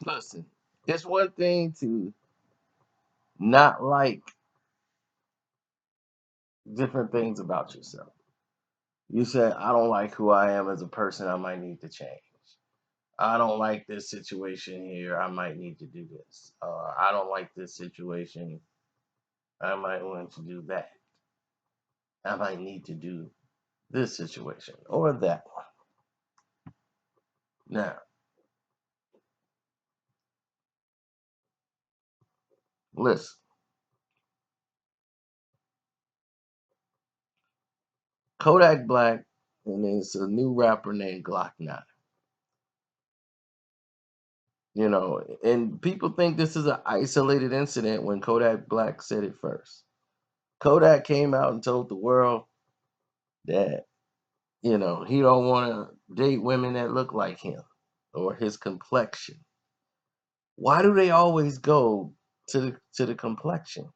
Listen, it's one thing to not like different things about yourself. You said, I don't like who I am as a person, I might need to change. I don't like this situation here, I might need to do this. I don't like this situation, I might want to do that. I might need to do this situation or that one. Now, listen, Kodak Black, and there's a new rapper named Glockknine. And people think this is an isolated incident when Kodak Black said it first. Kodak came out and told the world that, he don't want to date women that look like him or his complexion. Why do they always go to the complexion?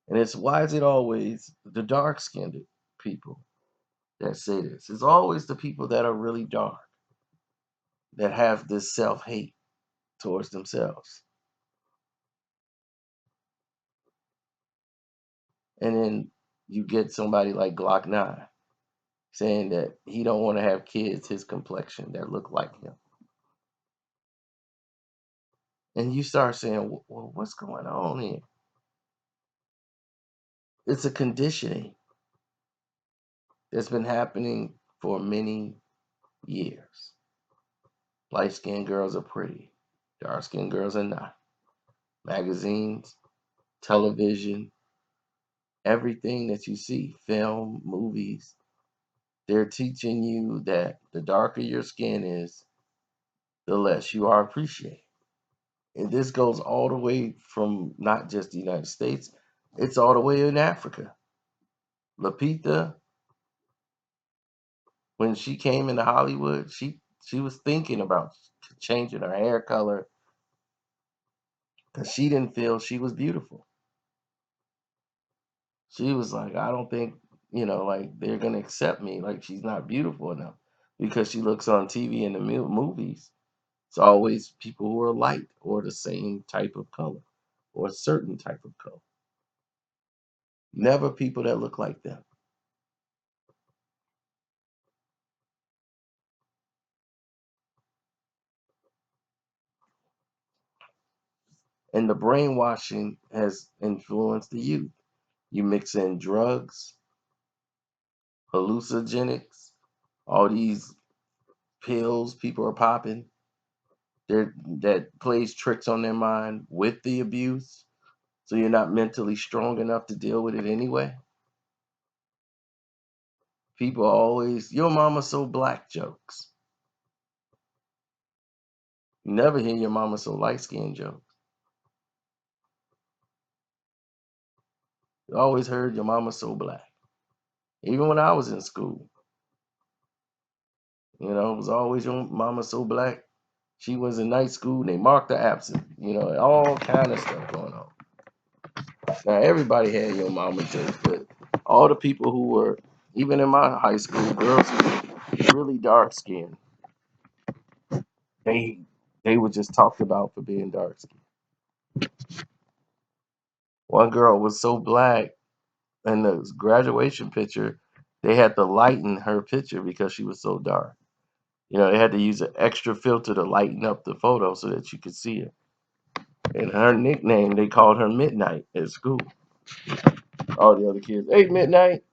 And it's why is it always the dark skinned people that say this? It's always the people that are really dark that have this self hate towards themselves. And then you get somebody like Glock 9 saying that he don't want to have kids his complexion that look like him. And you start saying, well, what's going on here? It's a conditioning that's been happening for many years. Light skinned girls are pretty, dark skinned girls are not. Magazines, television, everything that you see, film, movies, they're teaching you that the darker your skin is, the less you are appreciated. And this goes all the way from not just the United States, it's all the way in Africa. Lapita, when she came into Hollywood, she was thinking about changing her hair color because she didn't feel she was beautiful. She was like, I don't think, like they're gonna accept me. Like she's not beautiful enough because she looks on TV and the movies. It's always people who are light or the same type of color or a certain type of color. Never people that look like them. And the brainwashing has influenced the youth. You mix in drugs, hallucinogenics, all these pills people are popping. That plays tricks on their mind with the abuse, so you're not mentally strong enough to deal with it anyway. People always, your mama so black jokes. You never hear your mama so light skinned jokes. You always heard your mama so black. Even when I was in school, it was always your mama so black. She was in night school and they marked her absent. All kind of stuff going on. Now everybody had your mama jokes, but all the people who were, even in my high school, girls who were really dark skinned, they they were just talked about for being dark skinned. One girl was so black in the graduation picture, they had to lighten her picture because she was so dark. They had to use an extra filter to lighten up the photo so that you could see her. And her nickname, they called her Midnight at school. All the other kids, hey, Midnight.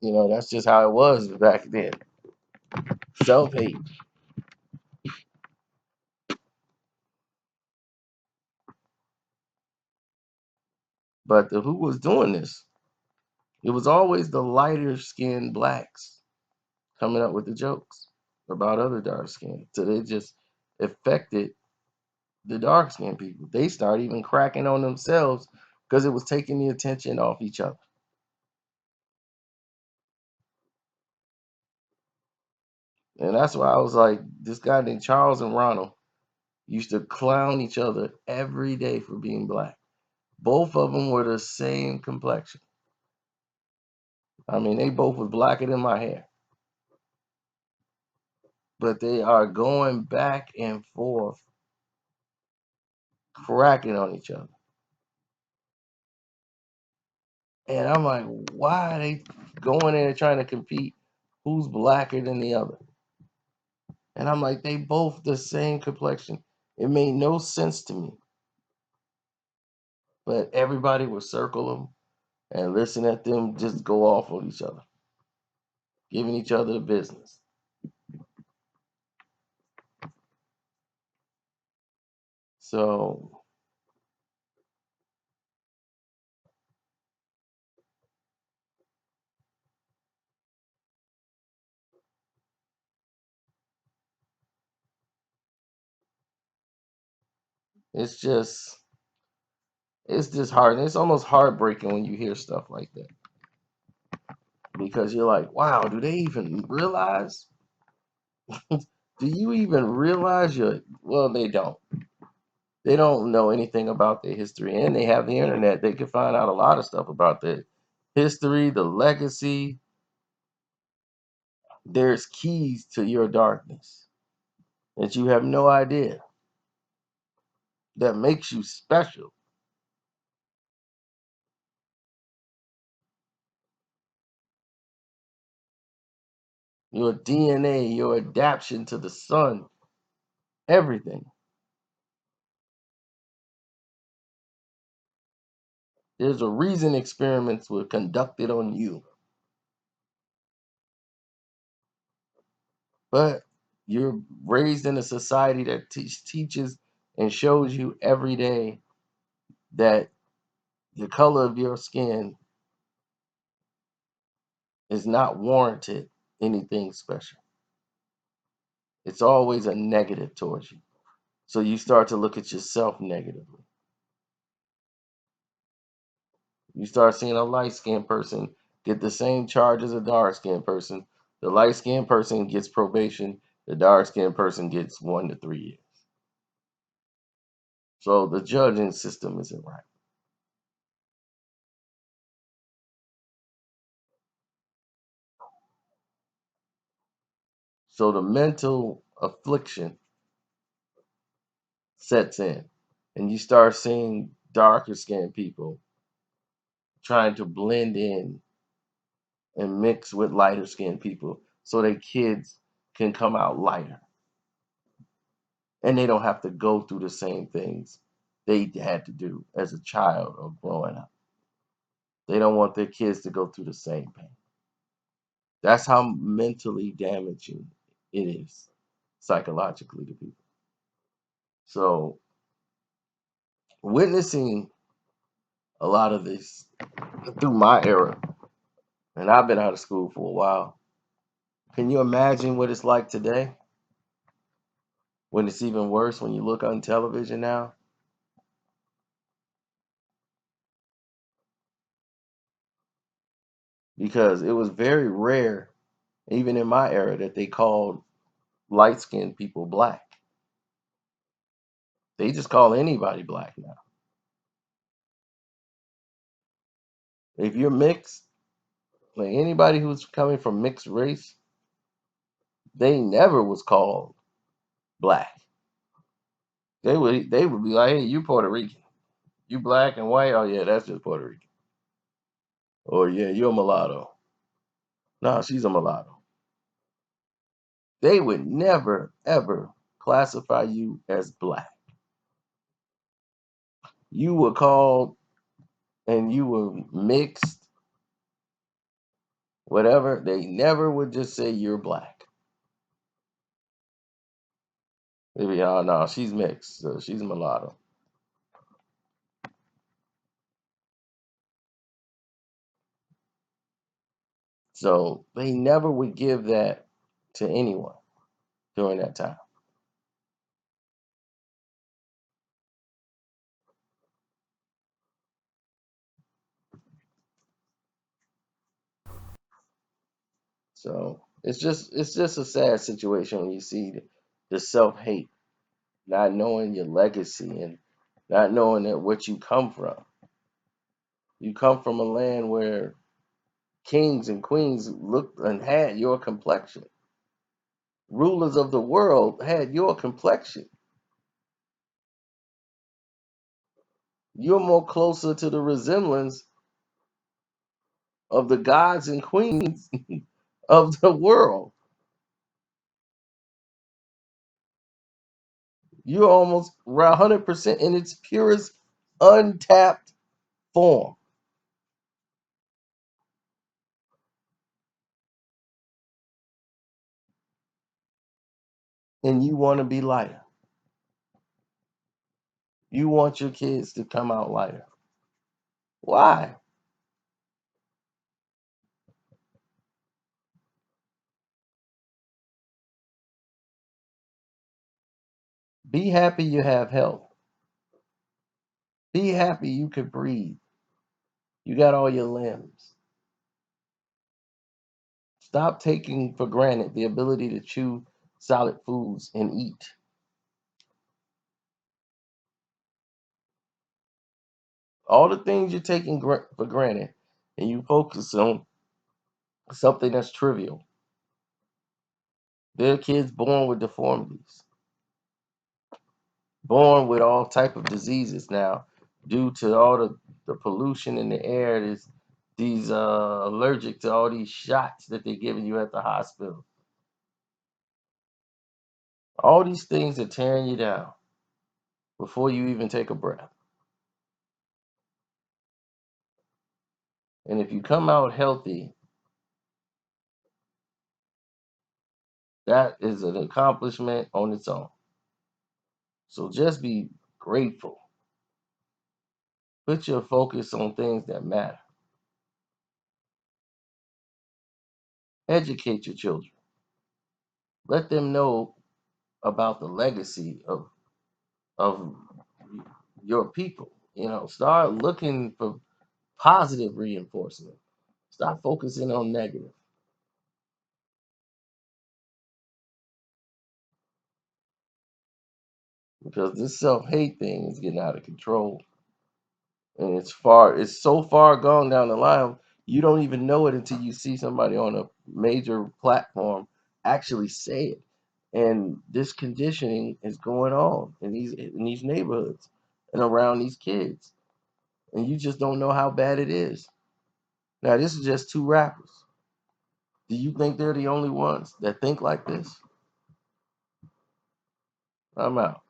That's just how it was back then. Self hate. But who was doing this? It was always the lighter skinned blacks coming up with the jokes about other dark skin. So they just affected the dark skinned people. They started even cracking on themselves because it was taking the attention off each other. And that's why I was like, this guy named Charles and Ronald used to clown each other every day for being black. Both of them were the same complexion. I mean, they both was blacker than my hair. But they are going back and forth cracking on each other. And I'm like, why are they going in and trying to compete? Who's blacker than the other? And I'm like, they both the same complexion. It made no sense to me. But everybody would circle them and listen at them just go off on each other, giving each other the business. So it's just it's just hard. It's almost heartbreaking when you hear stuff like that because you're like, wow, do they even realize? Do you even realize you're? Well, they don't. They don't know anything about their history, and they have the internet. They can find out a lot of stuff about their history, the legacy. There's keys to your darkness that you have no idea that makes you special. Your DNA, your adaptation to the sun, everything. There's a reason experiments were conducted on you, but you're raised in a society that teaches and shows you every day that the color of your skin is not warranted anything special. It's always a negative towards you. So you start to look at yourself negatively. You start seeing a light skinned person get the same charge as a dark skinned person. The light skinned person gets probation, the dark skinned person gets 1 to 3 years. So the judging system isn't right. So the mental affliction sets in, and you start seeing darker skinned people trying to blend in and mix with lighter skinned people so their kids can come out lighter and they don't have to go through the same things they had to do as a child or growing up. They don't want their kids to go through the same pain. That's how mentally damaging it is psychologically to people. So witnessing a lot of this through my era, and I've been out of school for a while. Can you imagine what it's like today when it's even worse when you look on television now? Because it was very rare, even in my era, that they called light skinned people black. They just call anybody black now. If you're mixed, like anybody who's coming from mixed race, they never was called black. They would be like, hey, you Puerto Rican. You black and white? Oh yeah, that's just Puerto Rican. Or yeah, you're a mulatto. No, she's a mulatto. They would never ever classify you as black. You were called and you were mixed, whatever. They never would just say you're black. They'd be, oh no, she's mixed, so she's a mulatto. So they never would give that to anyone during that time. So it's just a sad situation when you see the self hate, not knowing your legacy and not knowing that what you come from. You come from a land where kings and queens looked and had your complexion. Rulers of the world had your complexion. You're more closer to the resemblance of the gods and queens of the world. You're almost 100% in its purest, untapped form. And you want to be lighter. You want your kids to come out lighter. Why? Be happy you have health. Be happy you can breathe. You got all your limbs. Stop taking for granted the ability to chew solid foods and eat. All the things you're taking for granted, and you focus on something that's trivial. There are kids born with deformities, born with all type of diseases now due to all the pollution in the air. These allergic to all these shots that they're giving you at the hospital. All these things are tearing you down before you even take a breath. And if you come out healthy, that is an accomplishment on its own. So just be grateful. Put your focus on things that matter. Educate your children. Let them know about the legacy of your people. Start looking for positive reinforcement. Stop focusing on negative, because this self-hate thing is getting out of control. And it's so far gone down the line, you don't even know it until you see somebody on a major platform actually say it. And this conditioning is going on in these neighborhoods and around these kids. And you just don't know how bad it is. Now, this is just two rappers. Do you think they're the only ones that think like this? I'm out.